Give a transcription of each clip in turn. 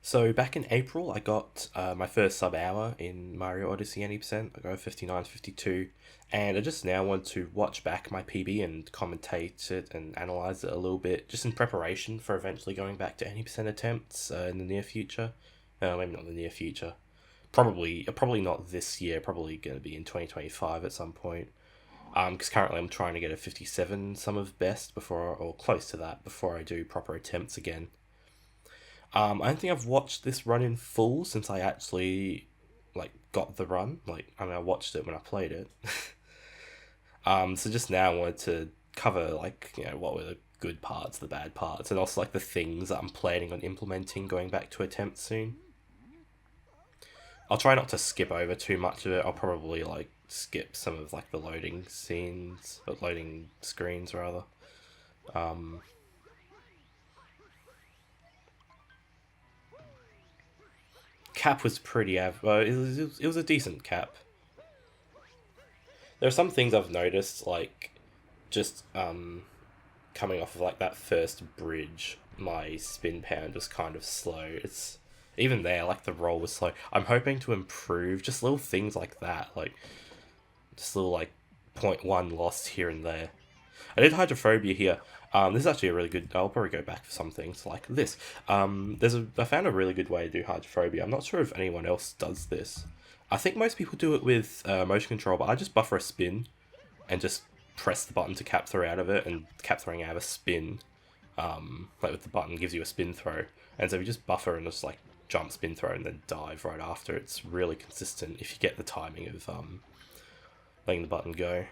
So back in April, I got my first sub hour in Mario Odyssey Any. I got 59, 52, and I just now want to watch back my PB and commentate it and analyze it a little bit, just in preparation for eventually going back to any percent attempts in the near future. Maybe not the near future. Probably not this year. Probably going to be in 2025 at some point. Because currently I'm trying to get a 57 sum of best before, or close to that, before I do proper attempts again. I don't think I've watched this run in full since I actually got the run. I watched it when I played it. So just now I wanted to cover what were the good parts, the bad parts, and also the things that I'm planning on implementing going back to attempt soon. I'll try not to skip over too much of it. I'll probably skip some of the loading scenes, or loading screens rather. Cap was pretty it was a decent cap. There are some things I've noticed, just coming off of that first bridge, my spin pound was kind of slow. It's even there, the roll was slow. I'm hoping to improve just little things like that, just little point .1 lost here and there. I did hydrophobia here. This is actually a really good. I'll probably go back for some things like this. I found a really good way to do hydrophobia. I'm not sure if anyone else does this. I think most people do it with motion control, but I just buffer a spin and just press the button to cap throw out of it, and cap throwing out of a spin, with the button gives you a spin throw. And so if you just buffer and just jump, spin throw, and then dive right after, it's really consistent if you get the timing of letting the button go.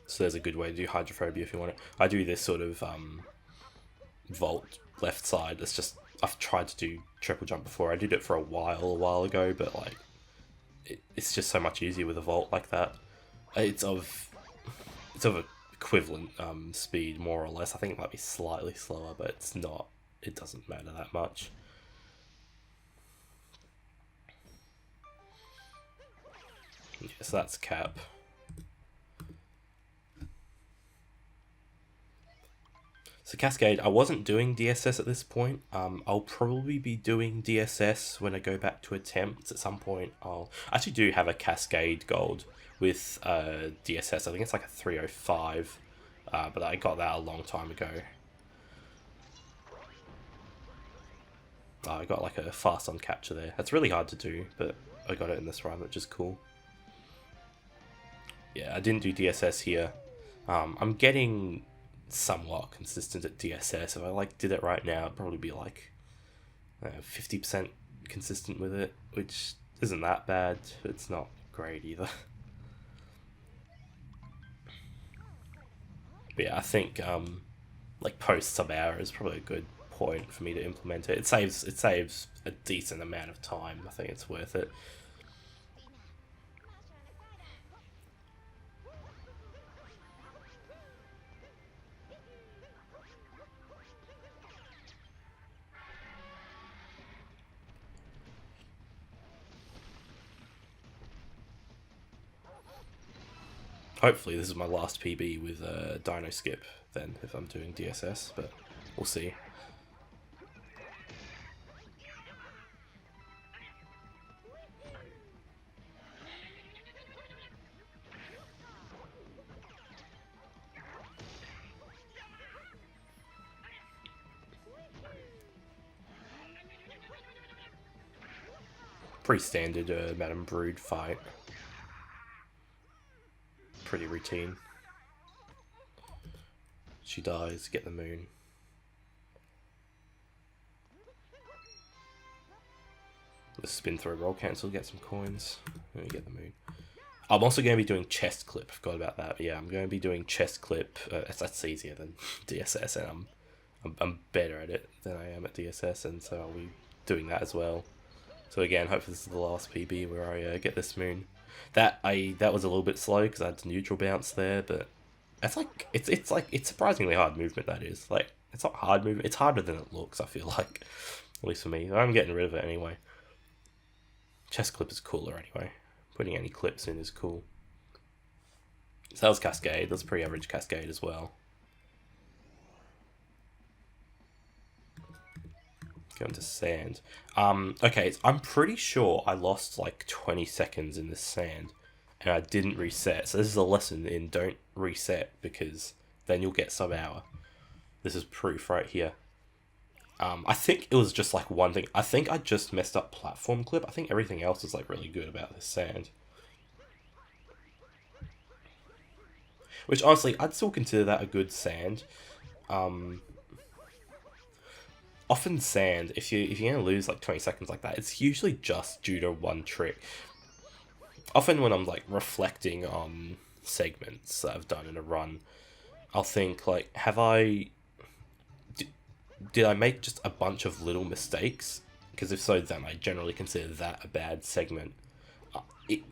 So there's a good way to do hydrophobia if you want it. I do this sort of vault left side. I've tried to do triple jump before. I did it for a while ago, but it's just so much easier with a vault like that. It's of equivalent speed more or less. I think it might be slightly slower, but it's not. It doesn't matter that much. Yeah, so that's cap. So Cascade, I wasn't doing DSS at this point. I'll probably be doing DSS when I go back to attempts at some point. I actually do have a Cascade gold with DSS. I think it's a 305, but I got that a long time ago. I got a fast on capture there. That's really hard to do, but I got it in this run, which is cool. Yeah, I didn't do DSS here. I'm getting somewhat consistent at DSS. If I did it right now, I'd probably be 50% consistent with it, which isn't that bad. It's not great either. But yeah, I think post sub hour is probably a good point for me to implement it. It saves a decent amount of time. I think it's worth it. Hopefully this is my last PB with Dino Skip then, if I'm doing DSS, but we'll see. Pretty standard Madame Brood fight. Pretty routine. She dies, get the moon. The spin throw roll cancel, get some coins, and we get the moon. I'm also going to be doing chest clip. Forgot about that. Yeah, I'm going to be doing chest clip. That's easier than DSS, and I'm better at it than I am at DSS, and so I'll be doing that as well. So again, hopefully this is the last PB where I get this moon. That was a little bit slow because I had to neutral bounce there, but it's it's surprisingly hard movement. That is it's not hard movement. It's harder than it looks. I feel like, at least for me. I'm getting rid of it anyway. Chest clip is cooler anyway. Putting any clips in is cool. So that was Cascade. That's a pretty average Cascade as well. Go into sand. Okay, I'm pretty sure I lost like 20 seconds in this sand, and I didn't reset. So this is a lesson in don't reset, because then you'll get sub hour. This is proof right here. I think it was just like one thing. I think I just messed up platform clip. I think everything else is like really good about this sand. Which honestly, I'd still consider that a good sand. Often sand, if you're gonna lose like 20 seconds like that, it's usually just due to one trick. Often when I'm like reflecting on segments that I've done in a run, I'll think like, did I make just a bunch of little mistakes? Because if so, then I generally consider that a bad segment.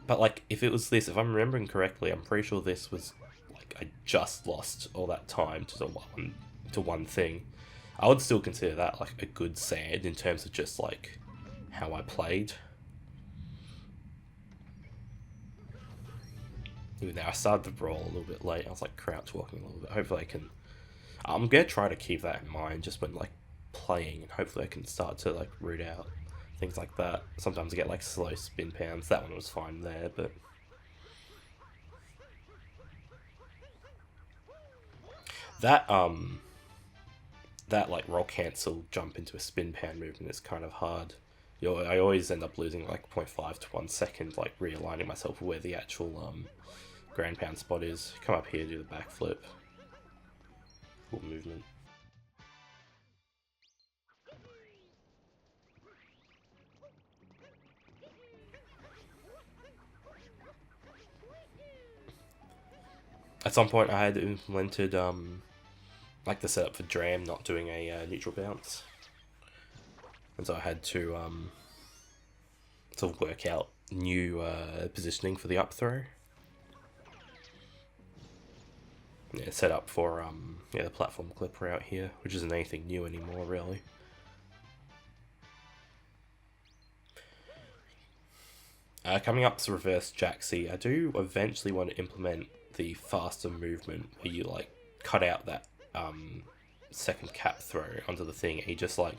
But like, if it was this, if I'm remembering correctly, I'm pretty sure this was like I just lost all that time to one thing. I would still consider that like a good sand in terms of just like how I played. Even though I started the brawl a little bit late, I was like crouch walking a little bit. Hopefully I can. I'm gonna try to keep that in mind just when like playing, and hopefully I can start to like root out things like that. Sometimes I get like slow spin pounds. That one was fine there, but that like roll cancel jump into a spin pound movement is kind of hard. I always end up losing like 0.5 to 1 second, like realigning myself with where the actual ground pound spot is. Come up here, do the backflip. Cool movement. At some point I had implemented like the setup for Dram not doing a neutral bounce. And so I had to sort of work out new positioning for the up throw. Yeah, set up for the platform clip route here, which isn't anything new anymore really. Coming up to reverse Jaxie, I do eventually want to implement the faster movement where you like cut out that second cap throw onto the thing, and you just like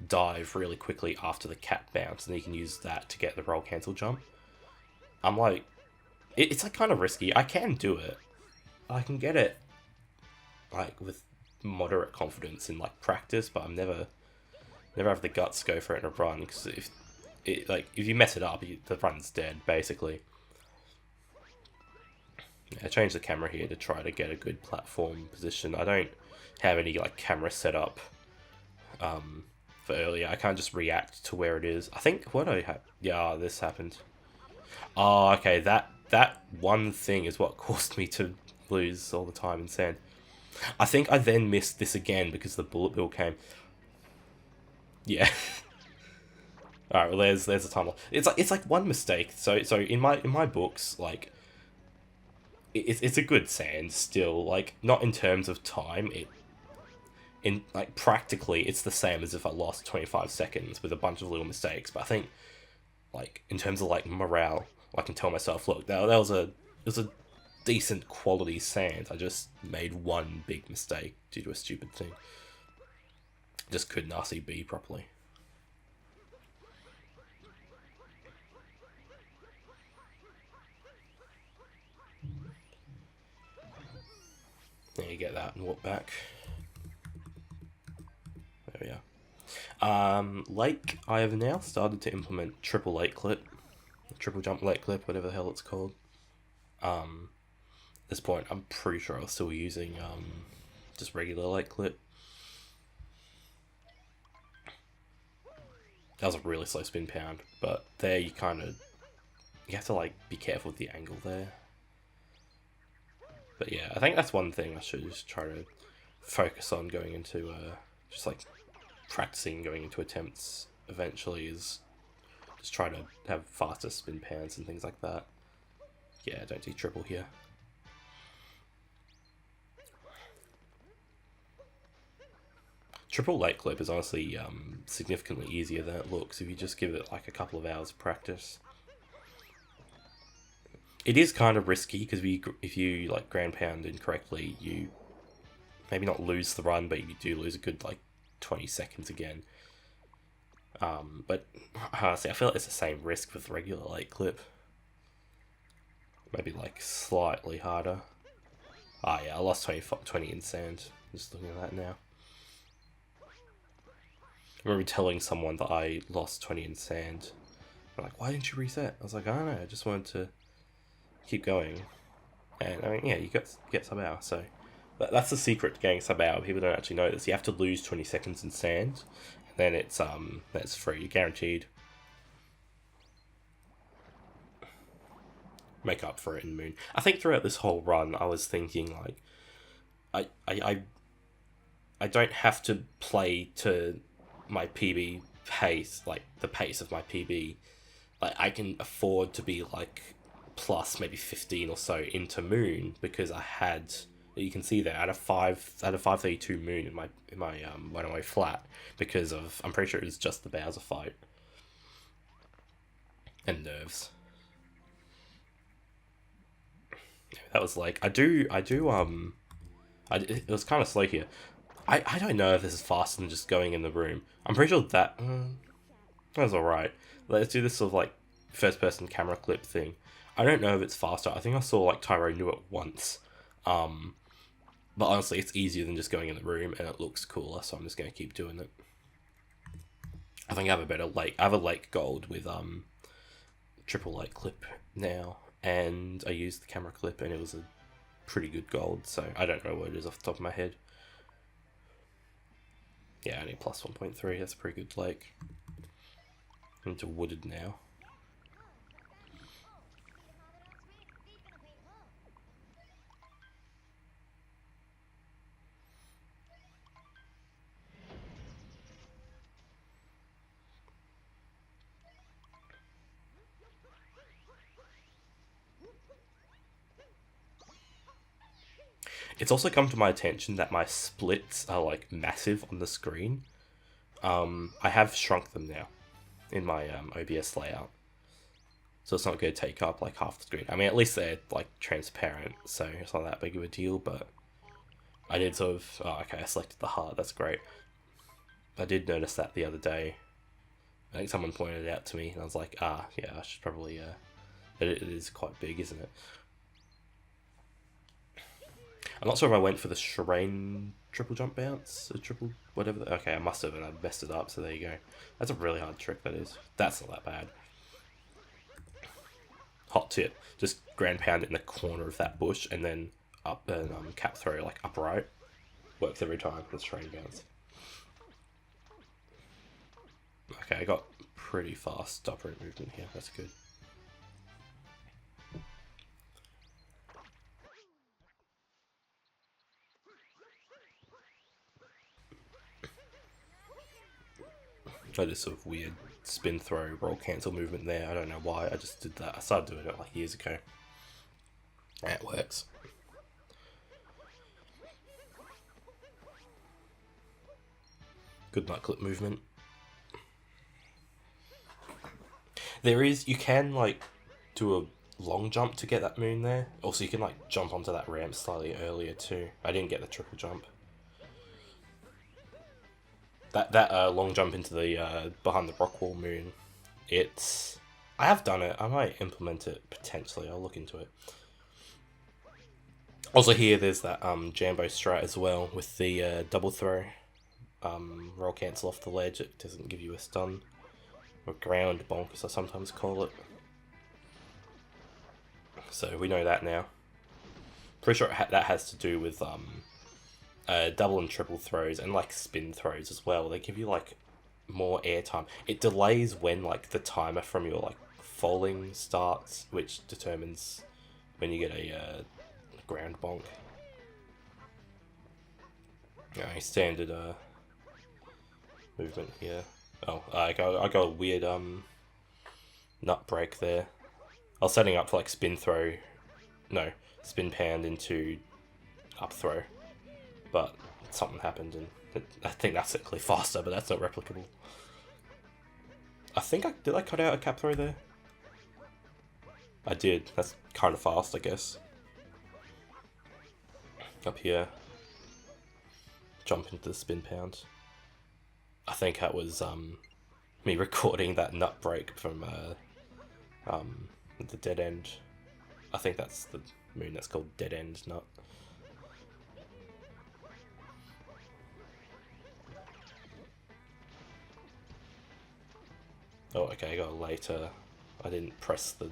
dive really quickly after the cap bounce, and then you can use that to get the roll cancel jump. I'm like, it's like kind of risky. I can do it. I can get it like with moderate confidence in like practice, but I'm never have the guts to go for it in a run, because if you mess it up, the run's dead basically. I changed the camera here to try to get a good platform position. I don't have any like camera setup for earlier. I can't just react to where it is. I think what I had, yeah, this happened. Oh, okay, that one thing is what caused me to lose all the time in sand. I think I then missed this again because the bullet bill came. Yeah. All right, well there's a timeline. It's like one mistake. So in my books, like it's a good sand still. Like not in terms of time. In like practically it's the same as if I lost 25 seconds with a bunch of little mistakes. But I think like in terms of like morale, I can tell myself, look, that was a decent quality sand. I just made one big mistake due to a stupid thing. Just couldn't RCB properly. There you get that and walk back. There we are. Lake, I have now started to implement triple lake clip. Triple jump lake clip, whatever the hell it's called. At this point, I'm pretty sure I was still using just regular lake clip. That was a really slow spin pound, but there you have to like be careful with the angle there. But yeah, I think that's one thing I should just try to focus on going into, just like practicing going into attempts eventually, is just try to have faster spin pans and things like that. Yeah, don't do triple here. Triple late clip is honestly significantly easier than it looks if you just give it like a couple of hours of practice. It is kind of risky because if you like ground pound incorrectly, you maybe not lose the run, but you do lose a good like 20 seconds again. But honestly, I feel like it's the same risk with regular lake clip. Maybe like slightly harder. Ah, yeah, I lost 20 in sand. Just looking at that now. I remember telling someone that I lost 20 in sand. They're like, why didn't you reset? I was like, I don't know, I just wanted to keep going. And I mean, yeah, you get sub hour, so that's the secret to getting sub hour. People don't actually know this. You have to lose 20 seconds in sand, and then that's free, you're guaranteed. Make up for it in Moon. I think throughout this whole run, I was thinking like, I don't have to play to my PB pace, like the pace of my PB. Like I can afford to be like plus maybe 15 or so into Moon because I had, you can see there, I had a 532 Moon in my one away flat because of, I'm pretty sure it was just the Bowser fight and nerves. That was like, it was kind of slow here. I don't know if this is faster than just going in the room. I'm pretty sure that was alright. Let's do this sort of like first person camera clip thing. I don't know if it's faster. I think I saw like Tyro knew it once. But honestly, it's easier than just going in the room and it looks cooler, so I'm just gonna keep doing it. I think I have a better lake. I have a lake gold with triple lake clip now, and I used the camera clip and it was a pretty good gold, so I don't know what it is off the top of my head. Yeah, only plus 1.3, that's a pretty good lake. Into wooded now. It's also come to my attention that my splits are like massive on the screen. I have shrunk them now in my OBS layout. So it's not going to take up like half the screen. I mean, at least they're like transparent, so it's not that big of a deal, but I did sort of, oh, okay, I selected the heart, that's great. I did notice that the other day. I think someone pointed it out to me, and I was like, yeah, I should probably, it is quite big, isn't it? I'm not sure if I went for the Shireen triple jump bounce, or triple whatever. Okay, I must have, and I messed it up, so there you go. That's a really hard trick, that is. That's not that bad. Hot tip, just ground pound it in the corner of that bush, and then up and cap throw like upright. Works every time with Shireen bounce. Okay, I got pretty fast upright movement here, that's good. I did sort of weird spin throw roll cancel movement there. I don't know why. I just did that. I started doing it like years ago. And it works. Good nut clip movement. There is, you can like do a long jump to get that moon there. Also, you can like jump onto that ramp slightly earlier too. I didn't get the triple jump. That long jump into the behind the rock wall moon, it's, I have done it. I might implement it potentially. I'll look into it. Also here, there's that Jambo strat as well with the double throw. Roll cancel off the ledge. It doesn't give you a stun. Or ground bonk, as I sometimes call it. So we know that now. Pretty sure that has to do with double and triple throws and like spin throws as well. They give you like more airtime. It delays when like the timer from your like falling starts, which determines when you get a ground bonk. Okay, standard movement here. Oh, I got a weird nut break there. I was setting up for like spin pound into up throw, but something happened and I think that's technically faster, but that's not replicable. I think did I cut out a cap throw there? I did. That's kind of fast, I guess. Up here, jump into the spin pound. I think that was me recording that nut break from the dead end. I think that's the moon that's called Dead End Nut. Oh, okay, I got a later. I didn't press the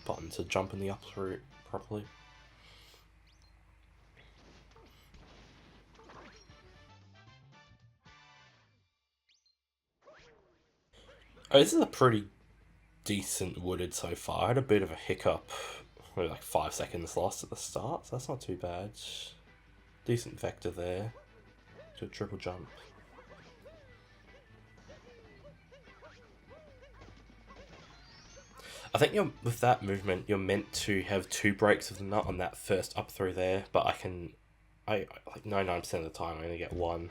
button to jump in the up route properly. Oh, this is a pretty decent wooded so far. I had a bit of a hiccup with like 5 seconds lost at the start, so that's not too bad. Decent vector there to a triple jump. I think with that movement, you're meant to have 2 breaks of the nut on that first up throw there, but I like 99% of the time I only get 1.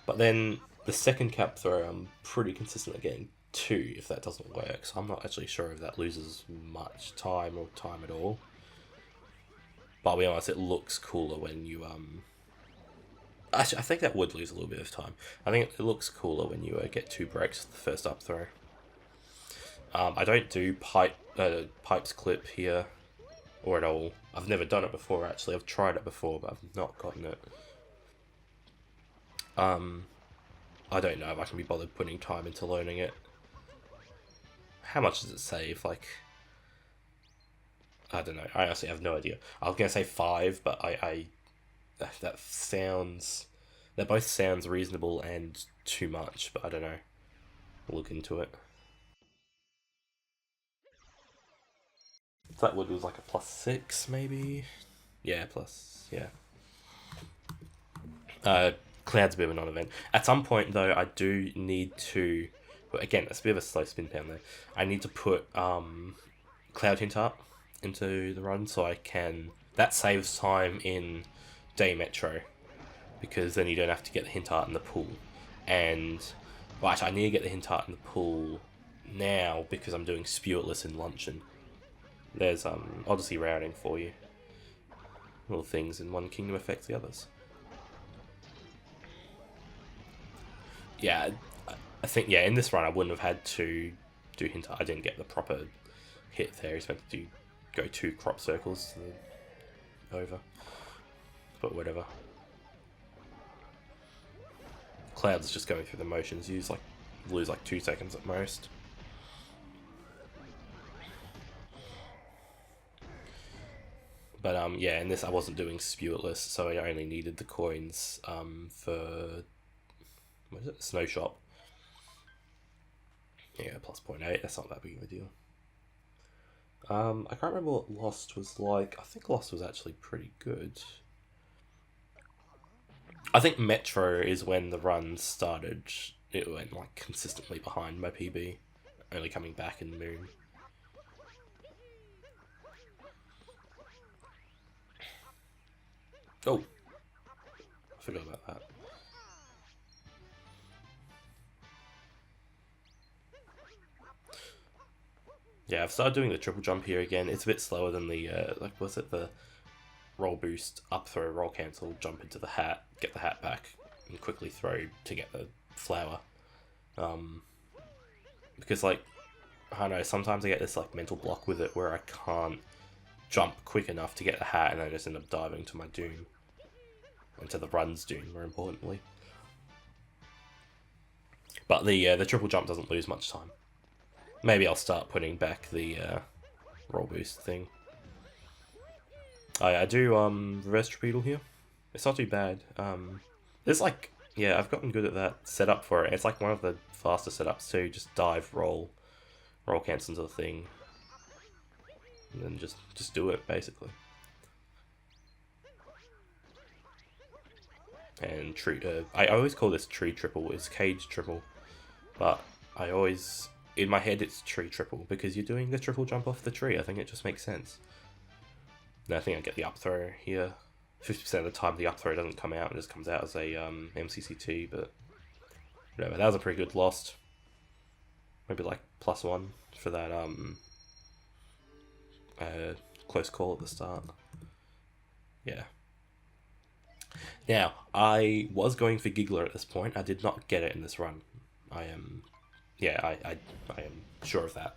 But then the second cap throw, I'm pretty consistent at getting 2 if that doesn't work. So I'm not actually sure if that loses much time or time at all. But I'll be honest, it looks cooler when you Actually, I think that would lose a little bit of time. I think it looks cooler when you get 2 breaks the first up throw. I don't do pipes clip here, or at all. I've never done it before, actually. I've tried it before, but I've not gotten it. I don't know if I can be bothered putting time into learning it. How much does it save? Like, I don't know. I honestly have no idea. I was gonna say 5, but that sounds... That both sounds reasonable and too much, but I don't know. We'll look into it. That wood was like a +6, maybe? Yeah, yeah. Cloud's a bit of a non-event. At some point, though, I do need to... Well, again, it's a bit of a slow spin down there. I need to put Cloud Hint Art into the run so I can... That saves time in Day Metro, because then you don't have to get the Hint Art in the pool. And... Well, actually, I need to get the Hint Art in the pool now because I'm doing Spewitless in Luncheon. There's Odyssey routing for you. Little things in one kingdom affect the others. Yeah, I think, yeah, in this run I wouldn't have had to do hint. I didn't get the proper hit there. He's meant to go 2 crop circles and then over. But whatever. Cloud's just going through the motions. You lose like 2 seconds at most. But yeah, in this I wasn't doing Spewitless, so I only needed the coins for... What is it? Snow Shop. Yeah, +0.8, that's not that big of a deal. I can't remember what Lost was like. I think Lost was actually pretty good. I think Metro is when the run started. It went like consistently behind my PB, only coming back in Moon. Oh, I forgot about that. Yeah, I've started doing the triple jump here again. It's a bit slower than the, like, was it the roll boost, up throw, roll cancel, jump into the hat, get the hat back, and quickly throw to get the flower. Because, like, I don't know, sometimes I get this, like, mental block with it where I can't jump quick enough to get the hat, and I just end up diving to my doom. And to the run's doom, more importantly. But the triple jump doesn't lose much time. Maybe I'll start putting back the roll boost thing. I do reverse torpedo here. It's not too bad. There's like, yeah, I've gotten good at that setup for it. It's like one of the faster setups too. Just dive, roll cancel into the thing, and then just do it basically. And tree. I always call this tree triple. It's cage triple, but I always, in my head, it's tree triple because you're doing the triple jump off the tree. I think it just makes sense. And I think I get the up throw here. 50% of the time the up throw doesn't come out, it just comes out as a MCCT, but whatever. That was a pretty good lost. Maybe like +1 for that close call at the start. Yeah. Now, I was going for Giggler at this point. I did not get it in this run. yeah, I am sure of that.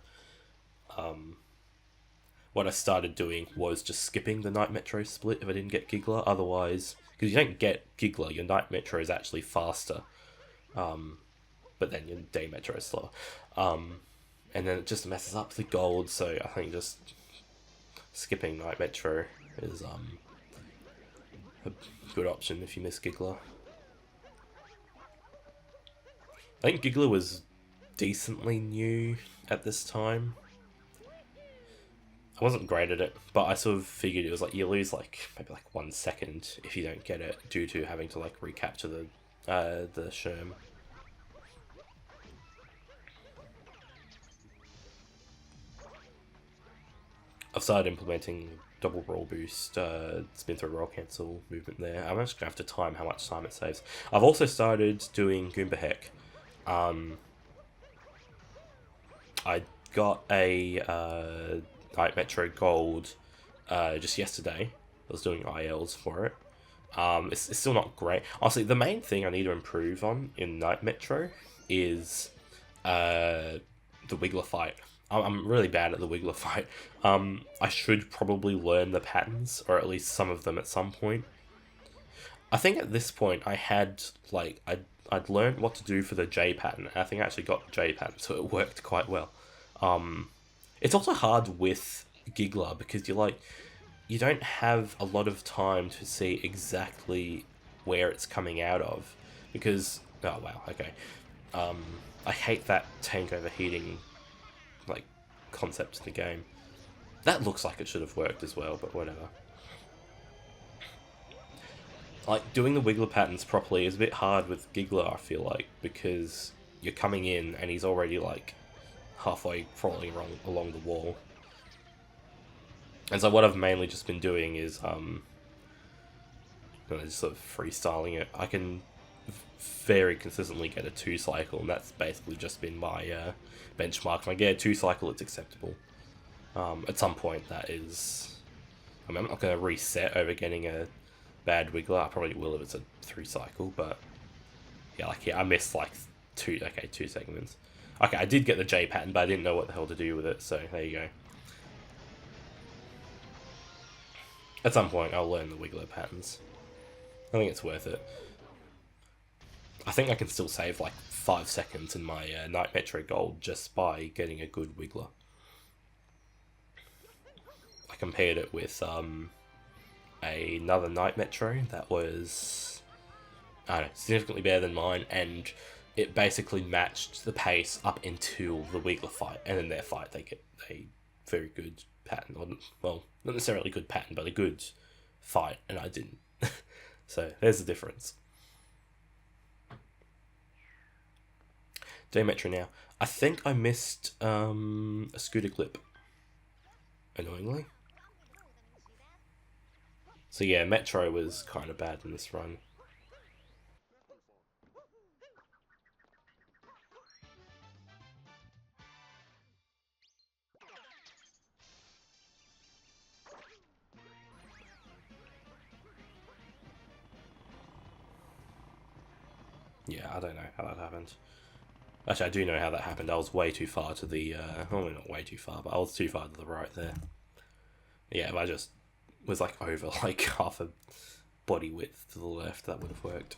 What I started doing was just skipping the Night Metro split if I didn't get Giggler. Otherwise, because you don't get Giggler, your Night Metro is actually faster. But then your Day Metro is slower. And then it just messes up the gold, so I think just skipping Night Metro is a good option if you miss Giggler. I think Giggler was decently new at this time. I wasn't great at it, but I sort of figured it was like you lose like maybe like 1 second if you don't get it due to having to like recapture the Sherm. I've started implementing double roll boost, spin through roll cancel movement there. I'm just gonna have to time how much time it saves. I've also started doing Goomba Heck. I got a Night Metro Gold just yesterday. I was doing ILs for it. It's still not great. Honestly, the main thing I need to improve on in Night Metro is the Wiggler fight. I'm really bad at the Wiggler fight. I should probably learn the patterns, or at least some of them at some point. I think at this point I had, like, I'd learned what to do for the J pattern. I think I actually got the J pattern, so it worked quite well. It's also hard with Giggler because you don't have a lot of time to see exactly where it's coming out of. Because, oh wow, okay. I hate that tank overheating, like, concept in the game. That looks like it should have worked as well, but whatever. Like, doing the Wiggler patterns properly is a bit hard with Giggler, I feel like, because you're coming in and he's already, like, halfway crawling along the wall. And so what I've mainly just been doing is, just sort of freestyling it. I can very consistently get a 2 cycle, and that's basically just been my benchmark. If I get a 2 cycle, it's acceptable. At some point, that is... I mean, I'm not going to reset over getting a bad Wiggler. I probably will if it's a 3 cycle, but... Yeah, like, yeah, I missed, like, 2 segments. Okay, I did get the J pattern, but I didn't know what the hell to do with it, so there you go. At some point, I'll learn the Wiggler patterns. I think it's worth it. I think I can still save like 5 seconds in my Night Metro Gold just by getting a good Wiggler. I compared it with another Night Metro that was, I don't know, significantly better than mine, and it basically matched the pace up until the Wiggler fight, and in their fight they get a very good pattern, or, well, not necessarily good pattern, but a good fight, and I didn't. So there's the difference. Day Metro now. I think I missed a scooter clip, annoyingly. So yeah, Metro was kind of bad in this run. Yeah, I don't know how that happened. Actually, I do know how that happened. I was way too far to the... well, not way too far, but I was too far to the right there. Yeah, if I just was like over like half a body width to the left, that would have worked.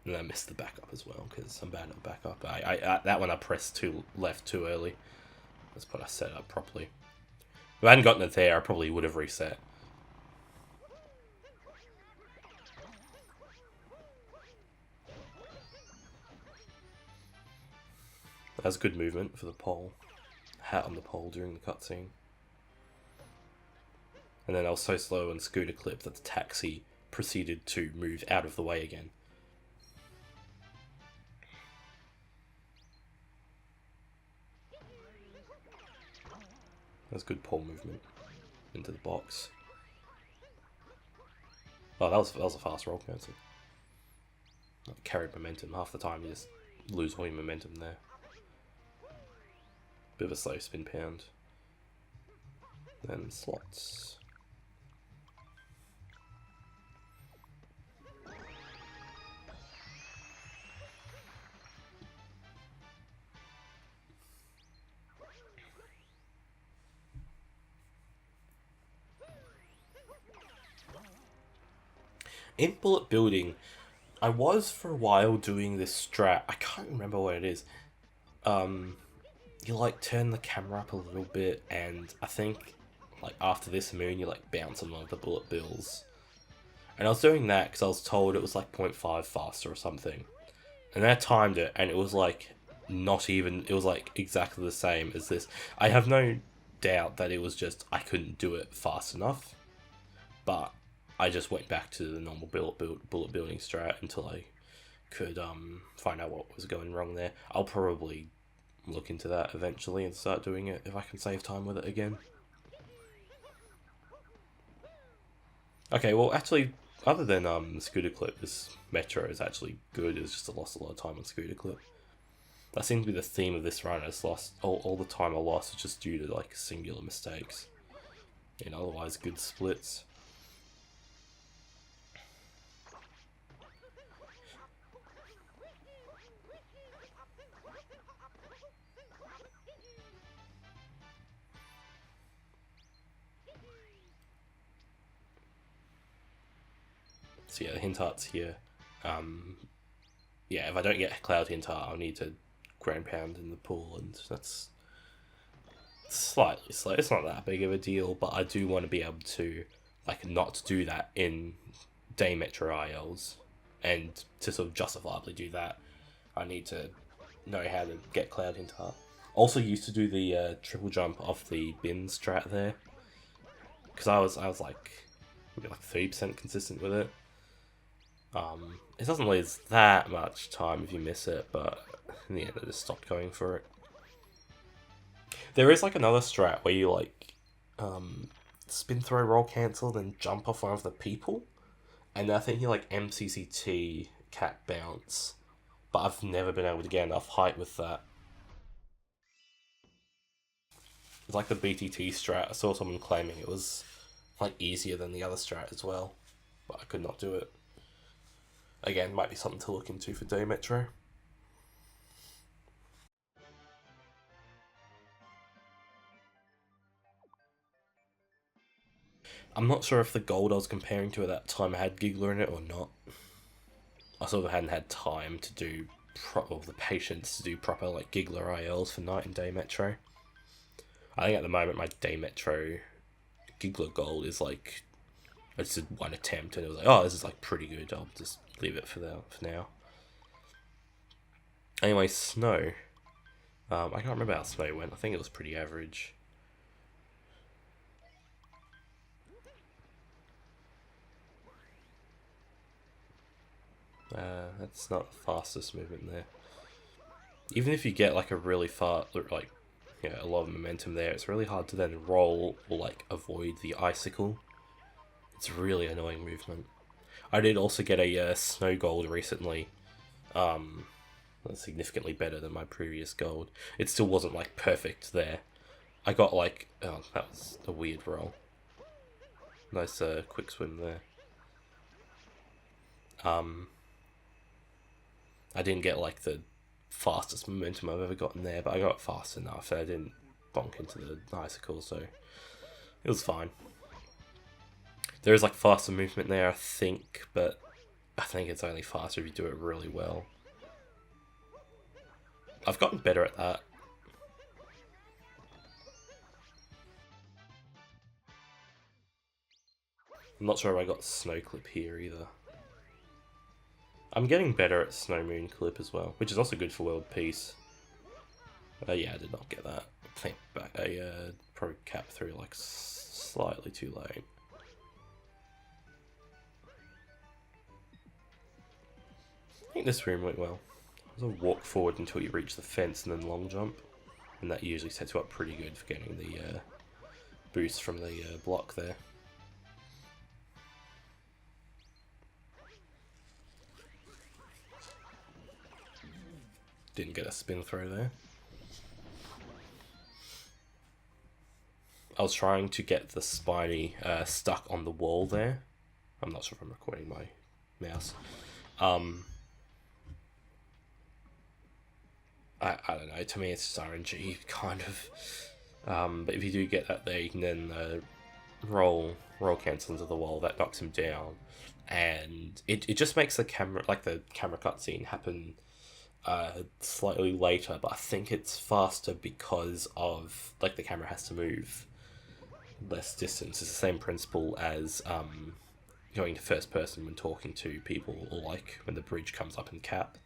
And I missed the backup as well, because I'm bad at backup. That one I pressed too left too early. That's what I set up properly. If I hadn't gotten it there, I probably would have reset. That's good movement for the pole. Hat on the pole during the cutscene. And then I was so slow on scooter clip that the taxi proceeded to move out of the way again. That's good pole movement into the box. Oh, that was a fast roll cancel. Carried momentum. Half the time you just lose all your momentum there. Bit of a slow spin pound. Then slots. In bullet building, I was for a while doing this strat. I can't remember what it is. You like turn the camera up a little bit, and I think like after this moon, you like bounce on one of the bullet bills. And I was doing that because I was told it was like 0.5 faster or something. And then I timed it, and it was like not even. It was like exactly the same as this. I have no doubt that it was just I couldn't do it fast enough, but I just went back to the normal bullet building strat until I could find out what was going wrong there. I'll probably look into that eventually and start doing it if I can save time with it again. Okay, well actually, other than Scooter Clip, this Metro is actually good. It's just I lost a lot of time on Scooter Clip. That seems to be the theme of this run. It's lost all the time I lost is just due to like singular mistakes. And otherwise good splits. So yeah, the hint art's here. Yeah, if I don't get Cloud hint art, I'll need to ground pound in the pool, and that's slightly slow. It's not that big of a deal, but I do want to be able to like not do that in day Metro ILs, and to sort of justifiably do that, I need to know how to get Cloud hint art. Also used to do the triple jump off the bin strat there, because I was like maybe like 30% consistent with it. It doesn't lose that much time if you miss it, but in the end I just stopped going for it. There is like another strat where you like spin throw roll cancel then jump off one of the people, and I think you like MCCT cat bounce, but I've never been able to get enough height with that. It's like the BTT strat. I saw someone claiming it was like easier than the other strat as well, but I could not do it. Again, might be something to look into for day Metro. I'm not sure if the gold I was comparing to at that time had Giggler in it or not. I sort of hadn't had time to do the patience to do proper like Giggler ILs for night and day Metro. I think at the moment my day Metro Giggler gold is like, I just did one attempt and it was like, oh, this is like pretty good. I'll just leave it for now. Anyway, Snow. I can't remember how Snow went. I think it was pretty average. That's not the fastest movement there. Even if you get like a really far, like, yeah, a lot of momentum there, it's really hard to then roll or like avoid the icicle. It's a really annoying movement. I did also get a snow gold recently. That's significantly better than my previous gold. It still wasn't like perfect there. I got like, oh, that was a weird roll. Nice quick swim there. I didn't get like the fastest momentum I've ever gotten there, but I got fast enough and I didn't bonk into the icicle, so it was fine. There is like faster movement there, I think, but I think it's only faster if you do it really well. I've gotten better at that. I'm not sure if I got Snow Clip here either. I'm getting better at Snow Moon Clip as well, which is also good for world peace. Yeah, I did not get that. I think I probably capped through like slightly too late. I think this room went well. There's a walk forward until you reach the fence and then long jump, and that usually sets you up pretty good for getting the boost from the block there. Didn't get a spin throw there. I was trying to get the spiny stuck on the wall there. I'm not sure if I'm recording my mouse. I don't know, to me it's just RNG, kind of. But if you do get that there, you can then roll cancel into the wall, that knocks him down, and it just makes the camera cutscene happen slightly later, but I think it's faster because of like the camera has to move less distance. It's the same principle as going to first person when talking to people, or like when the bridge comes up in cap.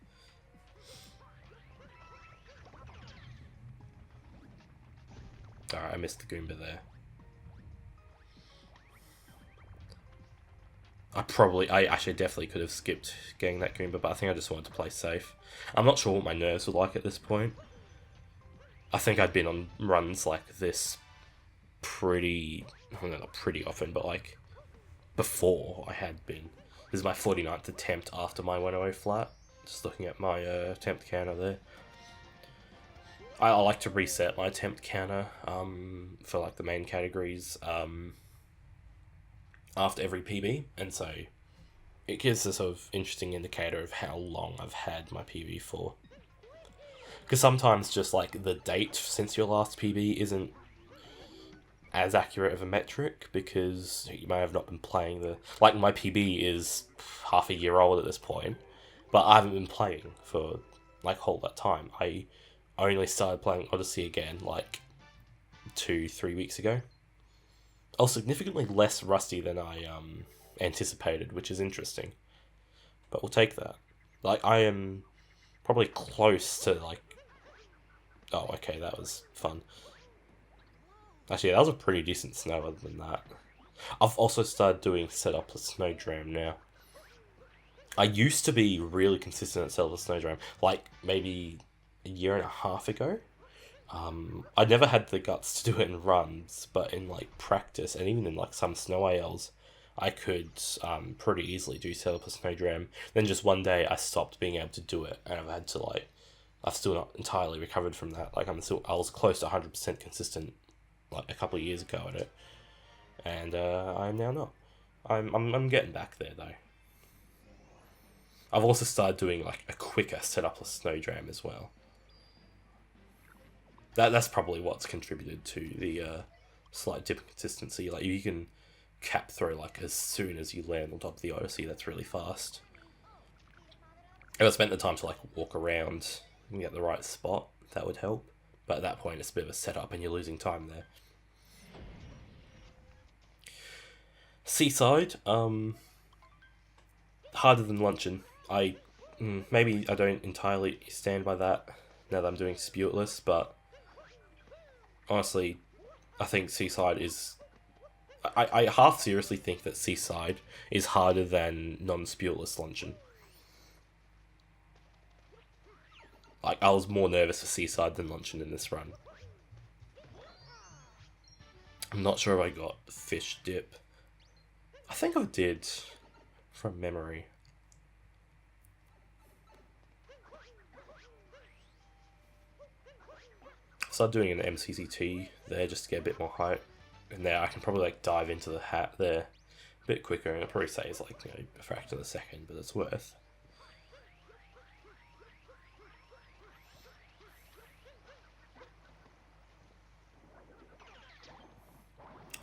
Alright, I missed the Goomba there. I actually definitely could have skipped getting that Goomba, but I think I just wanted to play safe. I'm not sure what my nerves were like at this point. I think I'd been on runs like this not pretty often, but like before I had been. This is my 49th attempt after my 108 flat. Just looking at my attempt counter there. I like to reset my attempt counter for like the main categories after every PB, and so it gives a sort of interesting indicator of how long I've had my PB for. Because sometimes just like the date since your last PB isn't as accurate of a metric, because you may have not been playing like my PB is half a year old at this point, but I haven't been playing for like all that time. I only started playing Odyssey again like 2-3 weeks ago. I was significantly less rusty than I anticipated, which is interesting. But we'll take that. Like, I am probably close to, like... Oh, okay, that was fun. Actually, that was a pretty decent snow other than that. I've also started doing setup a snowdram now. I used to be really consistent at setup a snowdram, like, maybe a year and a half ago. I never had the guts to do it in runs, but in like practice and even in like some snow ALs, I could pretty easily do set up a snowdram. Then just one day I stopped being able to do it, and I've still not entirely recovered from that. Like I was close to 100% consistent like a couple of years ago at it, and I'm now not. I'm getting back there though. I've also started doing like a quicker setup a snowdram as well. That's probably what's contributed to the slight dip in consistency. Like, you can cap throw like as soon as you land on top of the Odyssey. That's really fast. If I spent the time to like walk around and get the right spot, that would help. But at that point, it's a bit of a setup, and you're losing time there. Seaside, harder than Luncheon. Maybe I don't entirely stand by that now that I'm doing Spiritless, but honestly, I think Seaside is... I half seriously think that Seaside is harder than non-Spiritless Luncheon. Like, I was more nervous for Seaside than Luncheon in this run. I'm not sure if I got Fish Dip. I think I did, from memory. Start doing an MCCT there just to get a bit more height, and there I can probably like dive into the hat there a bit quicker, and it'll probably say it's like, you know, a fraction of a second, but it's worth.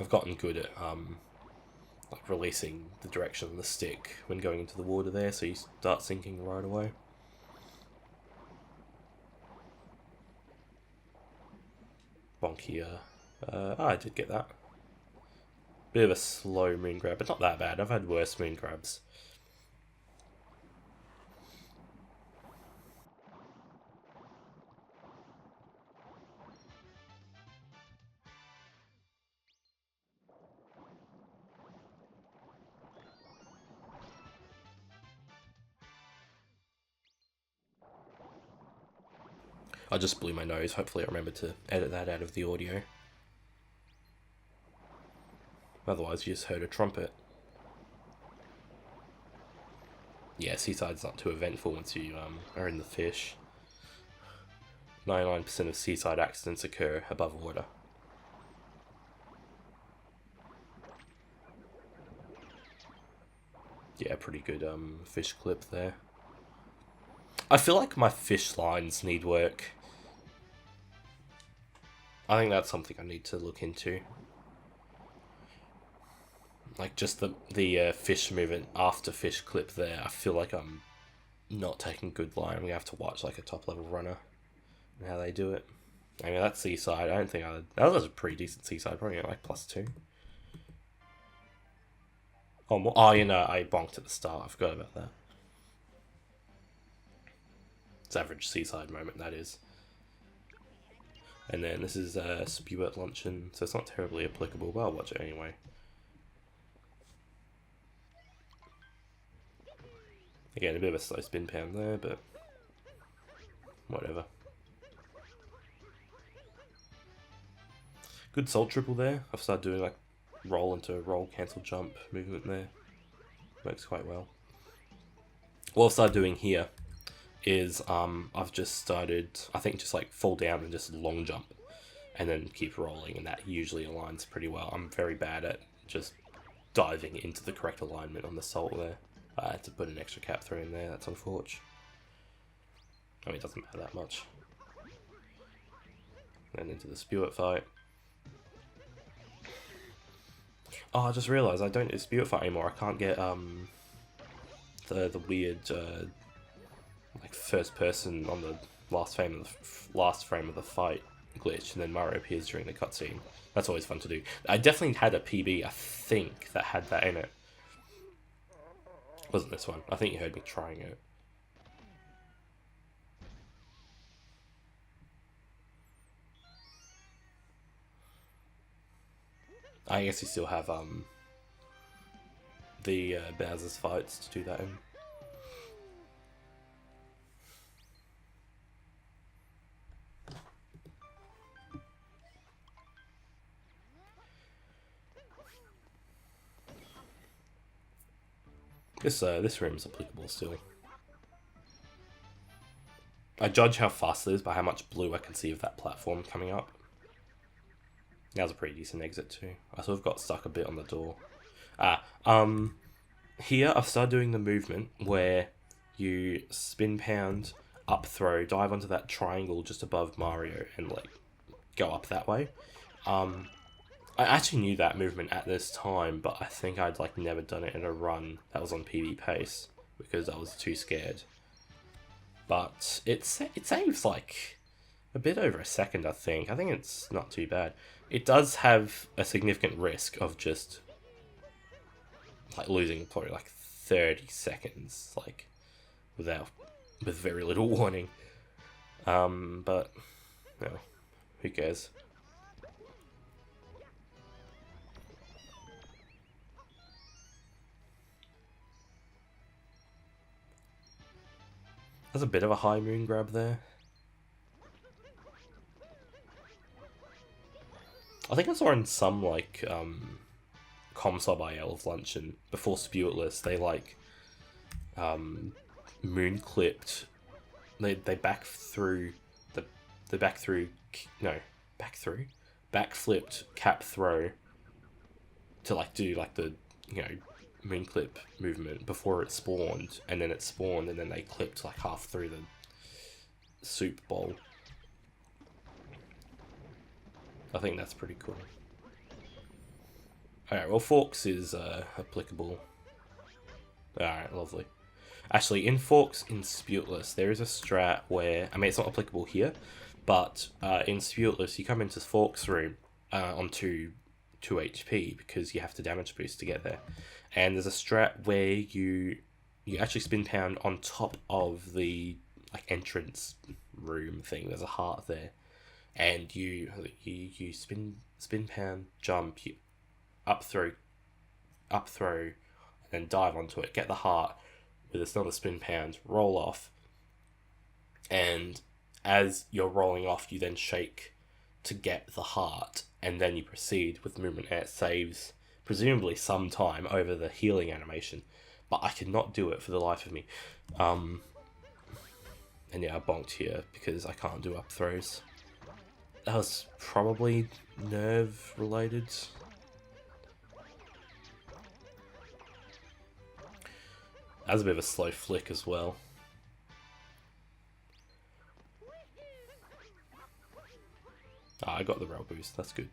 I've gotten good at like releasing the direction of the stick when going into the water there, so you start sinking right away. Bonky, I did get that. Bit of a slow moon grab, but not that bad. I've had worse moon grabs. I just blew my nose. Hopefully I remember to edit that out of the audio. Otherwise you just heard a trumpet. Yeah, Seaside's not too eventful once you are in the fish. 99% of Seaside accidents occur above water. Yeah, pretty good fish clip there. I feel like my fish lines need work. I think that's something I need to look into. like just the fish movement after fish clip there, I feel like I'm not taking good line. I'm gonna have to watch like a top level runner and how they do it. I mean, that's Seaside. I don't think that was a pretty decent Seaside, probably like +2. Oh, more, oh, you know, I bonked at the start. I forgot about that. It's average Seaside moment, that is. And then this is Spew at Luncheon, so it's not terribly applicable, but I'll watch it anyway. Again, a bit of a slow spin pound there, but whatever. Good salt triple there. I've started doing like roll into roll, cancel, jump movement there. Works quite well. What I've started doing here is I've just started, I think, just like fall down and just long jump and then keep rolling, and that usually aligns pretty well. I'm very bad at just diving into the correct alignment on the salt there. I had to put an extra cap throw in there, that's unfortunate. I mean, it doesn't matter that much. Then into the spew it fight. Oh, I just realised I don't do spew it fight anymore. I can't get the weird like first person on the last frame of the fight glitch, and then Mario appears during the cutscene. That's always fun to do. I definitely had a PB, I think, that had that in it. Wasn't this one? I think you heard me trying it. I guess you still have the Bowser's fights to do that in. This room's applicable still. I judge how fast it is by how much blue I can see of that platform coming up. That was a pretty decent exit too. I sort of got stuck a bit on the door. Here I've started doing the movement where you spin pound, up throw, dive onto that triangle just above Mario and like go up that way. I actually knew that movement at this time, but I think I'd like never done it in a run that was on PB pace because I was too scared. But it saves like a bit over a second, I think. I think it's not too bad. It does have a significant risk of just like losing probably like 30 seconds, like with very little warning. But no, who cares? There's a bit of a high moon grab there. I think I saw in some like ComSub IL of Luncheon before Spewitless, they like moon clipped. They back through back flipped cap throw to like do like the moon clip movement before it spawned, and then it spawned, and then they clipped like half through the soup bowl. I think that's pretty cool. Alright, well, Forks is applicable. Alright, lovely. Actually, in Forks, in Spewitless, there is a strat where, I mean, it's not applicable here, but in Spewitless, you come into Forks room on 2 HP because you have to damage boost to get there. And there's a strat where you actually spin pound on top of the like entrance room thing. There's a heart there, and you spin pound, jump, you up throw, and then dive onto it. Get the heart with another spin pound, roll off, and as you're rolling off, you then shake to get the heart, and then you proceed with movement, and it saves presumably some time over the healing animation, but I could not do it for the life of me. And yeah, I bonked here because I can't do up throws. That was probably nerve related. That was a bit of a slow flick as well. I got the rail boost, that's good.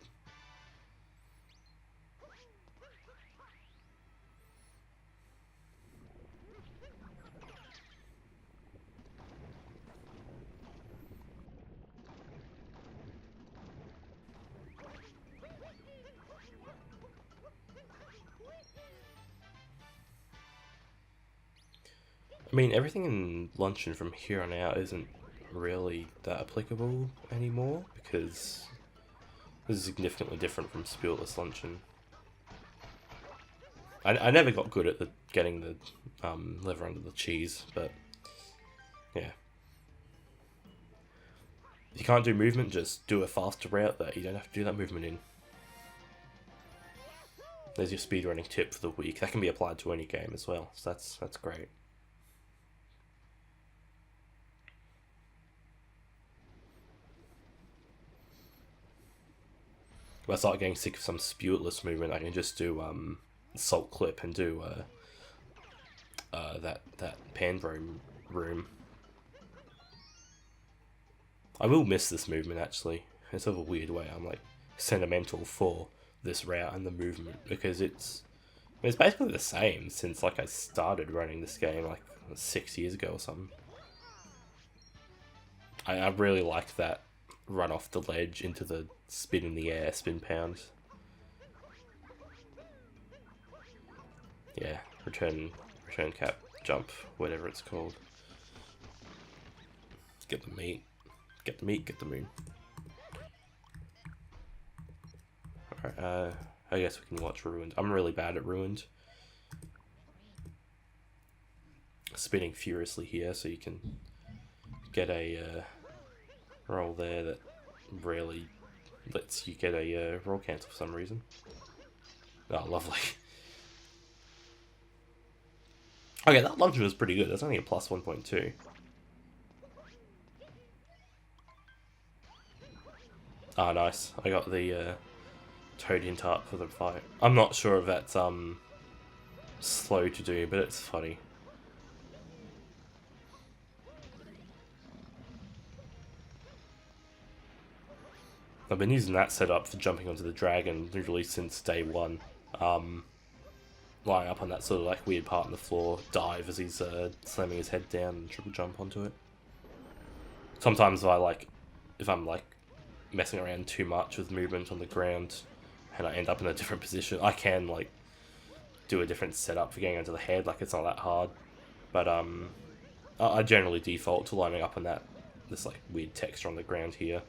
I mean, everything in Luncheon from here on out isn't really that applicable anymore, because this is significantly different from Spiritless Luncheon. I never got good at getting the lever under the cheese, but yeah. If you can't do movement, just do a faster route that you don't have to do that movement in. There's your speedrunning tip for the week. That can be applied to any game as well, so that's great. If I start getting sick of some spiritless movement, I can just do Salt Clip and do that Pandrome room. I will miss this movement actually. In sort of a weird way. I'm like sentimental for this route and the movement, because it's basically the same since like I started running this game like 6 years ago or something. I really liked that run off the ledge into the spin in the air, spin pound. Yeah, return cap jump, whatever it's called. Get the meat, get the moon. Alright, I guess we can watch Ruined. I'm really bad at Ruined. Spinning furiously here, so you can get a roll there that rarely lets you get a roll cancel for some reason. Oh, lovely. Okay, that Luncheon was pretty good. That's only a plus 1.2. Ah, nice. I got the Toad hint up for the fight. I'm not sure if that's slow to do, but it's funny. I've been using that setup for jumping onto the dragon literally since day one. Lying up on that sort of like weird part in the floor, dive as he's slamming his head down and triple jump onto it. Sometimes if I'm like messing around too much with movement on the ground and I end up in a different position, I can like do a different setup for getting onto the head. Like, it's not that hard, but I generally default to lining up on this like weird texture on the ground here.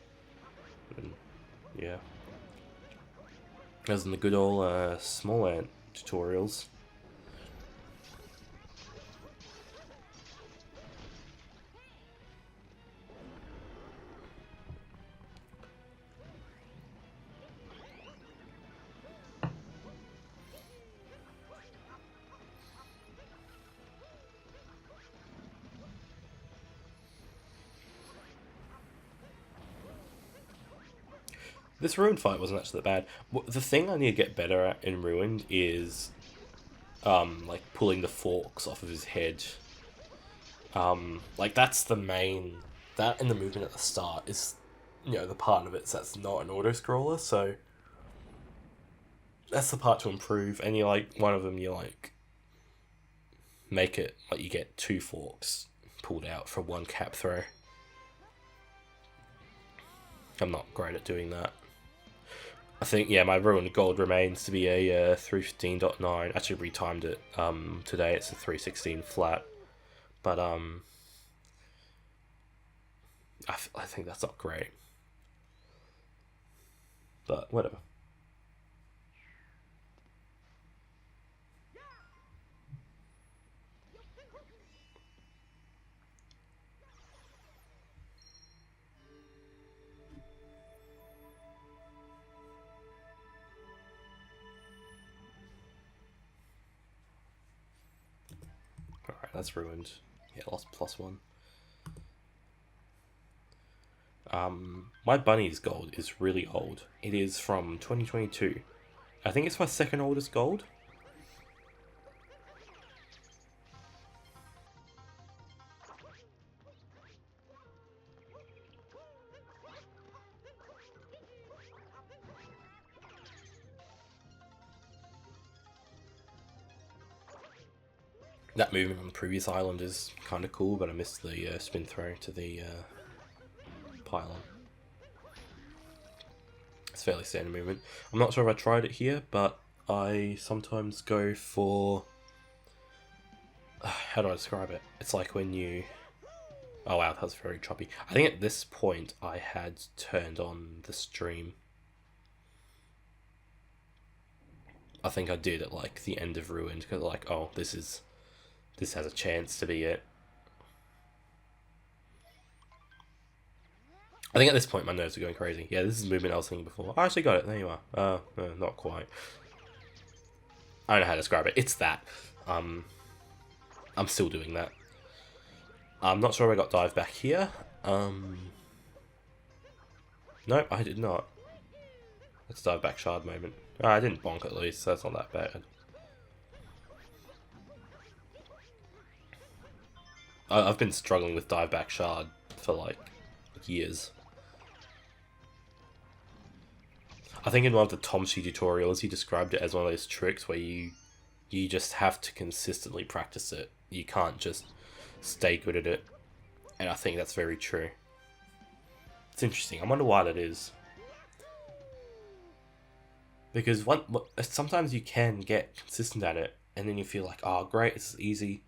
And yeah, as in the good old small ant tutorials. This Ruined fight wasn't actually that bad. The thing I need to get better at in Ruined is like pulling the forks off of his head. Like that's the main, that and the movement at the start is, you know, the part of it that's not an auto-scroller, so that's the part to improve. And you like, one of them you like make it like you get 2 forks pulled out for 1 cap throw. I'm not great at doing that. I think, yeah, my Ruined Gold remains to be a 315.9. Actually retimed it today. It's a 316 flat. But I think that's not great. But whatever. Alright, that's Ruined. Yeah, lost +1. My Bunny's gold is really old. It is from 2022. I think it's my second oldest gold. That movement on the previous island is kind of cool, but I missed the spin throw to the pylon. It's fairly standard movement. I'm not sure if I tried it here, but I sometimes go for how do I describe it? It's like when you... Oh wow, that was very choppy. I think at this point I had turned on the stream. I think I did at like the end of Ruined, because like, oh, this has a chance to be it. I think at this point my nerves are going crazy. Yeah, this is the movement I was thinking before. I actually got it. There you are. Not quite. I don't know how to describe it. It's that. I'm still doing that. I'm not sure I got dive back here. Nope, I did not. Let's dive back shard moment. Oh, I didn't bonk at least, so that's not that bad. I've been struggling with dive back shard for like years. I think in one of the Tomshi tutorials he described it as one of those tricks where you just have to consistently practice it. You can't just stay good at it. And I think that's very true. It's interesting. I wonder why that is. Because sometimes you can get consistent at it, and then you feel like, oh great, it's easy.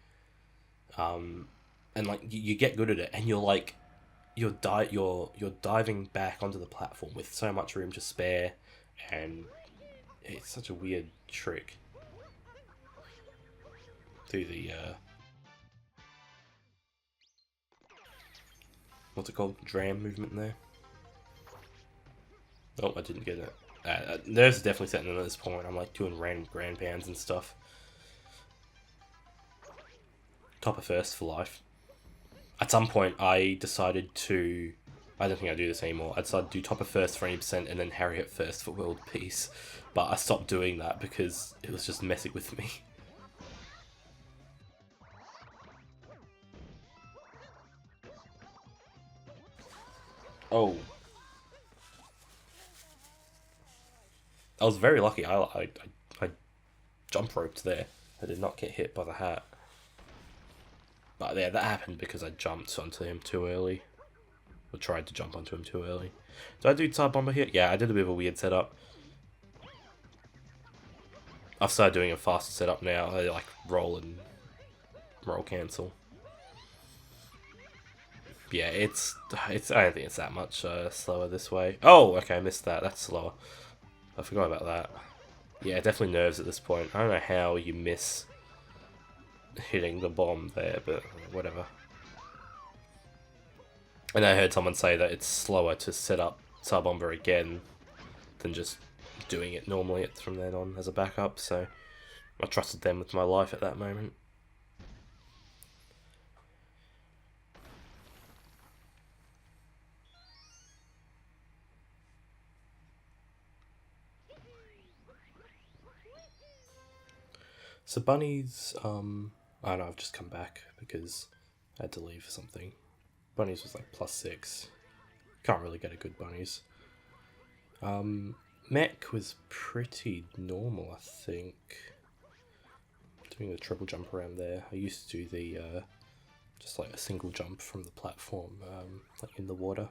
And like you get good at it, and you're like, you're diving back onto the platform with so much room to spare, and it's such a weird trick. Do the what's it called? Dram movement there. Oh, I didn't get it. Nerves are definitely setting in at this point. I'm like doing random grand pounds and stuff. Topper first for life. At some point, I decided to... I don't think I do this anymore. I decided to do Topper first for 80% and then Harriet first for world peace. But I stopped doing that because it was just messing with me. Oh. I was very lucky. I jump roped there. I did not get hit by the hat. But yeah, that happened because I jumped onto him too early. Or tried to jump onto him too early. Did I do Side Bomber here? Yeah, I did a bit of a weird setup. I've started doing a faster setup now. I like roll and roll cancel. Yeah, it's I don't think it's that much slower this way. Oh, okay, I missed that. That's slower. I forgot about that. Yeah, definitely nerves at this point. I don't know how you miss hitting the bomb there, but whatever. And I heard someone say that it's slower to set up Side Bomber again than just doing it normally from then on as a backup, so I trusted them with my life at that moment. So Bunnies, I don't know, I've just come back because I had to leave for something. Bunnies was like +6. Can't really get a good Bunnies. Mech was pretty normal, I think. Doing the triple jump around there. I used to do the, just like a single jump from the platform, like in the water.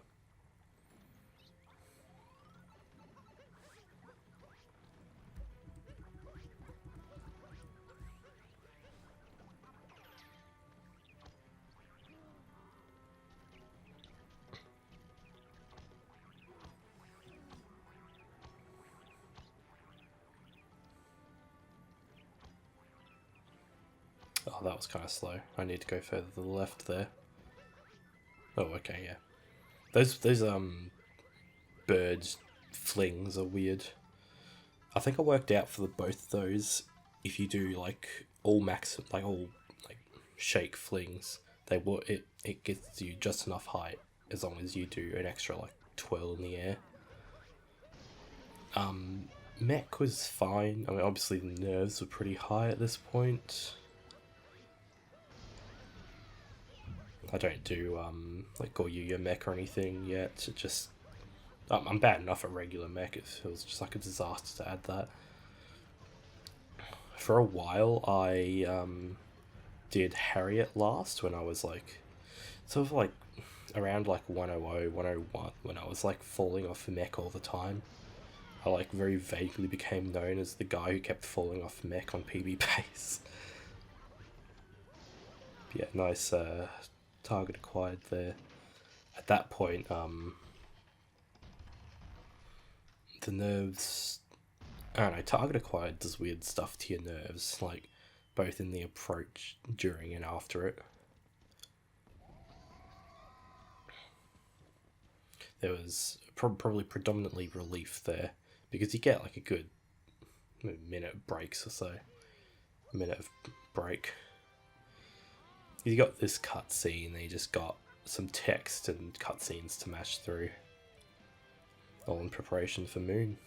Oh, that was kind of slow. I need to go further to the left there. Oh, okay, yeah. Those birds flings are weird. I think I worked out for both those. If you do like all shake flings, it gets you just enough height as long as you do an extra like twirl in the air. Mech was fine. I mean, obviously the nerves were pretty high at this point. I don't do like Goryuya mech or anything yet. It just I'm bad enough at regular mech. It feels just like a disaster to add that. For a while, I did Harriet last when I was like sort of like around like 100, 101 when I was like falling off mech all the time. I like very vaguely became known as the guy who kept falling off mech on PB base. Yeah, nice target acquired there. At that point, the nerves... I don't know, target acquired does weird stuff to your nerves, like, both in the approach, during, and after it. There was probably predominantly relief there, because you get, like, a good minute of breaks or so. A minute of break. You got this cutscene, and you just got some text and cutscenes to mash through. All in preparation for Moon.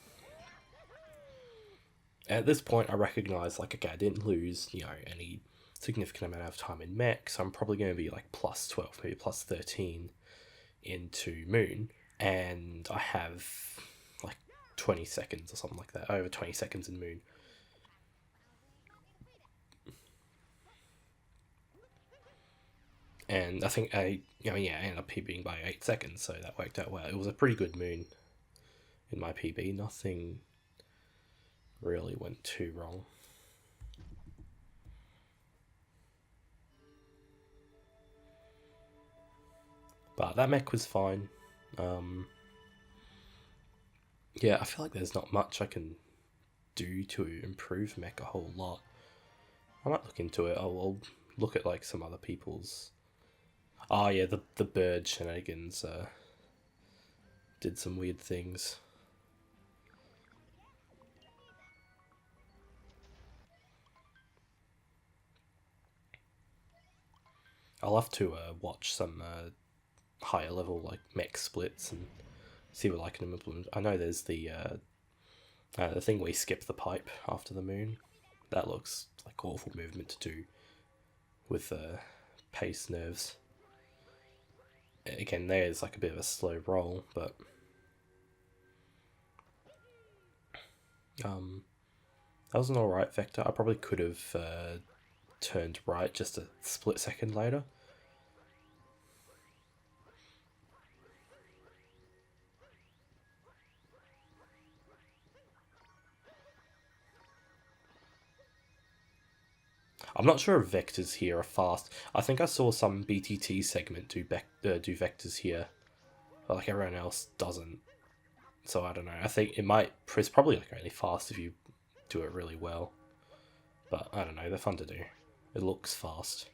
At this point, I recognise, like, okay, I didn't lose, you know, any significant amount of time in mech, so I'm probably going to be, like, plus 12, maybe plus 13 into Moon, and I have, like, 20 seconds or something like that, over 20 seconds in Moon. And I think I ended up PBing by 8 seconds, so that worked out well. It was a pretty good Moon in my PB. Nothing really went too wrong. But that mech was fine. Yeah, I feel like there's not much I can do to improve mech a whole lot. I might look into it. I'll look at, like, some other people's... Oh yeah, the bird shenanigans did some weird things. I'll have to watch some higher level, like, mech splits and see what I can implement. I know there's the thing where you skip the pipe after the Moon. That looks like awful movement to do with pace nerves. Again, there's like a bit of a slow roll, but that was an alright vector. I probably could have turned right just a split second later. I'm not sure if vectors here are fast. I think I saw some BTT segment do vectors here, but like everyone else doesn't. So I don't know. I think it's probably like only fast if you do it really well. But I don't know. They're fun to do. It looks fast.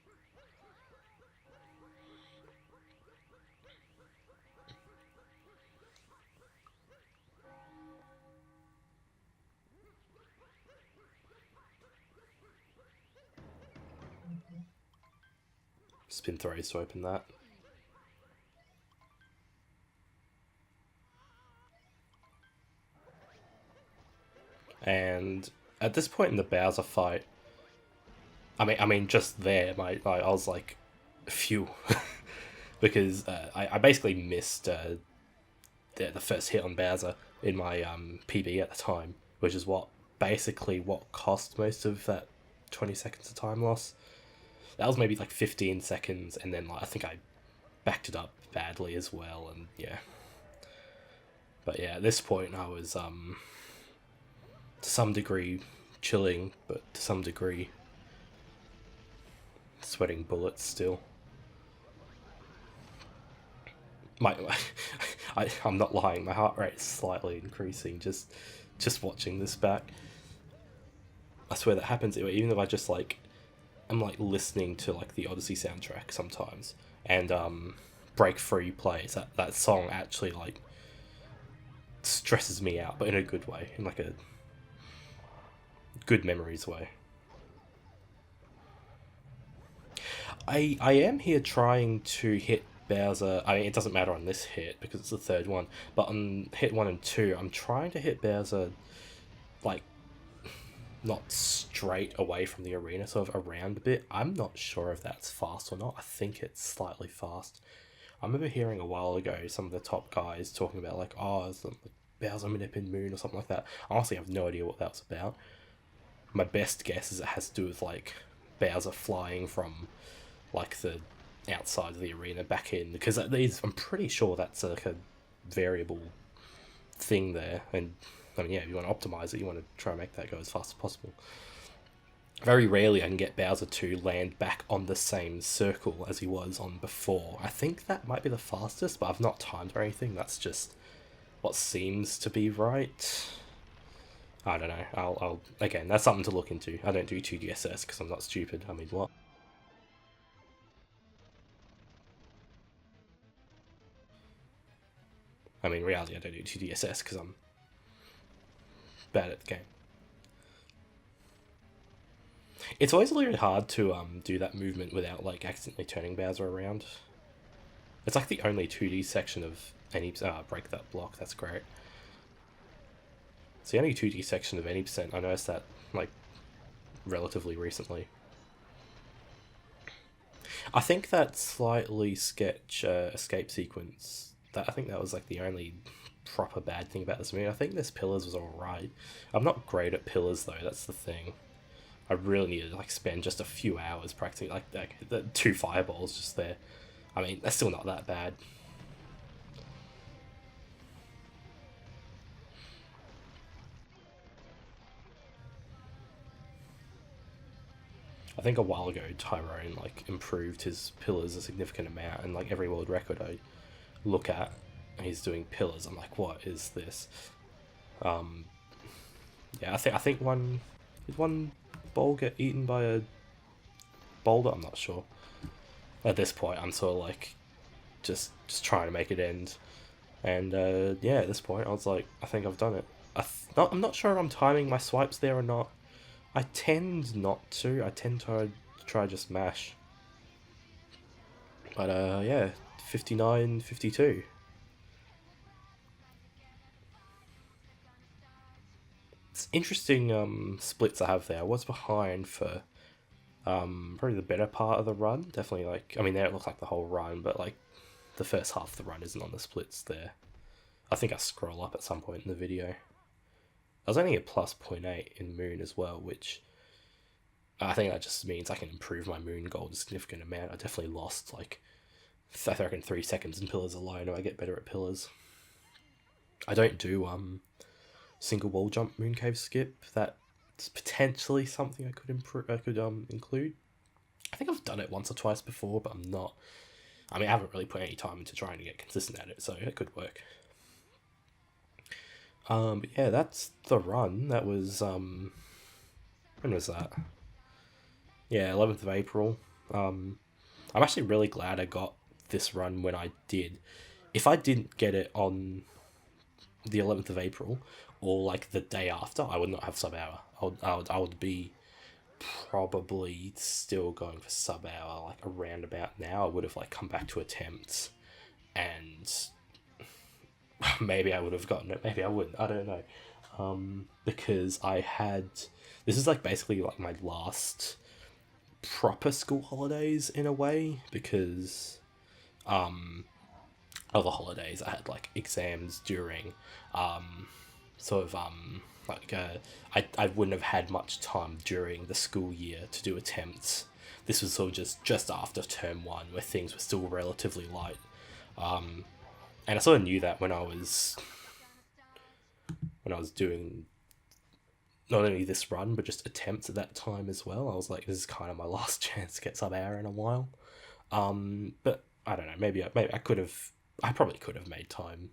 Spin throws to open that. And at this point in the Bowser fight, I mean, just there, I was like, phew, because I basically missed the first hit on Bowser in my PB at the time, which is what cost most of that 20 seconds of time loss. That was maybe like 15 seconds, and then like I think I backed it up badly as well, and yeah. But yeah, at this point I was to some degree chilling, but to some degree sweating bullets still. I'm not lying, my heart rate is slightly increasing just watching this back. I swear that happens even if I just like I'm like listening to like the Odyssey soundtrack sometimes, and Break Free plays. That song actually like stresses me out, but in a good way, in like a good memories way. I am here trying to hit Bowser. I mean, it doesn't matter on this hit because it's the third one, but on hit 1 and 2, I'm trying to hit Bowser like not straight away from the arena, sort of around a bit. I'm not sure if that's fast or not. I think it's slightly fast. I remember hearing a while ago some of the top guys talking about like, oh, it's the Bowser Minipin Moon or something like that. I honestly have no idea what that was about. My best guess is it has to do with like Bowser flying from like the outside of the arena back in, because I'm pretty sure that's like a variable thing there, and I mean, yeah, if you want to optimize it, you want to try and make that go as fast as possible. Very rarely I can get Bowser to land back on the same circle as he was on before. I think that might be the fastest, but I've not timed or anything. That's just what seems to be right. I don't know. I'll again, that's something to look into. I don't do 2DSS because I'm not stupid. I mean, what? I mean, reality, I don't do 2DSS because I'm bad at the game. It's always a little hard to do that movement without like accidentally turning Bowser around. It's like the only 2D section of any break that block. That's great. It's the only 2D section of any percent. I noticed that like relatively recently. I think that slightly sketch escape sequence. I think that was like the only proper bad thing about this movie. I think this pillars was alright. I'm not great at pillars though. That's the thing. I really need to like spend just a few hours practicing like the 2 fireballs just there. I mean, that's still not that bad. I think a while ago Tyrone like improved his pillars a significant amount, and like every world record I look at, he's doing pillars. I'm like, what is this? Yeah, I think one bowl get eaten by a boulder? I'm not sure. At this point, I'm sort of like just trying to make it end. And yeah, at this point, I was like, I think I've done it. I'm not sure if I'm timing my swipes there or not. I tend not to. I tend to try just mash. But yeah, 59, 52. It's interesting splits I have there. I was behind for probably the better part of the run. Definitely like, I mean, there it looks like the whole run, but like the first half of the run isn't on the splits there. I think I scroll up at some point in the video. I was only at plus 0.8 in Moon as well, which I think that just means I can improve my Moon gold a significant amount. I definitely lost like, I reckon 3 seconds in pillars alone, or I get better at pillars. I don't do single wall jump moon cave skip. That's potentially something I could include. I think I've done it once or twice before, but I'm not. I mean, I haven't really put any time into trying to get consistent at it, so it could work. But yeah, that's the run. That was when was that? Yeah, 11th of April. I'm actually really glad I got this run when I did. If I didn't get it on the 11th of April or like the day after, I would not have sub hour. I would be probably still going for sub hour like around about now. I would have like come back to attempts, and maybe I would have gotten it, maybe I wouldn't, I don't know. Because I had, this is like basically like my last proper school holidays in a way, because other holidays I had like exams during, I wouldn't have had much time during the school year to do attempts. This was sort of just after term 1 where things were still relatively light. And I sort of knew that when I was doing not only this run but just attempts at that time as well. I was like, this is kind of my last chance to get sub hour in a while. But I don't know, maybe I probably could have made time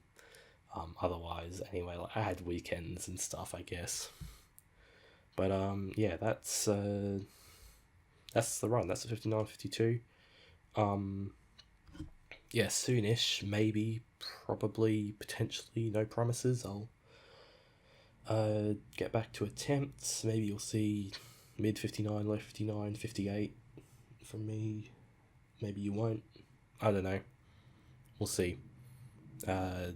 otherwise anyway. Like I had weekends and stuff, I guess. But yeah, that's the run. That's the 59, 52. Yeah, soonish, maybe, probably, potentially, no promises. I'll get back to attempts. Maybe you'll see mid 59, low 59, 58 from me. Maybe you won't. I don't know. We'll see. Yeah.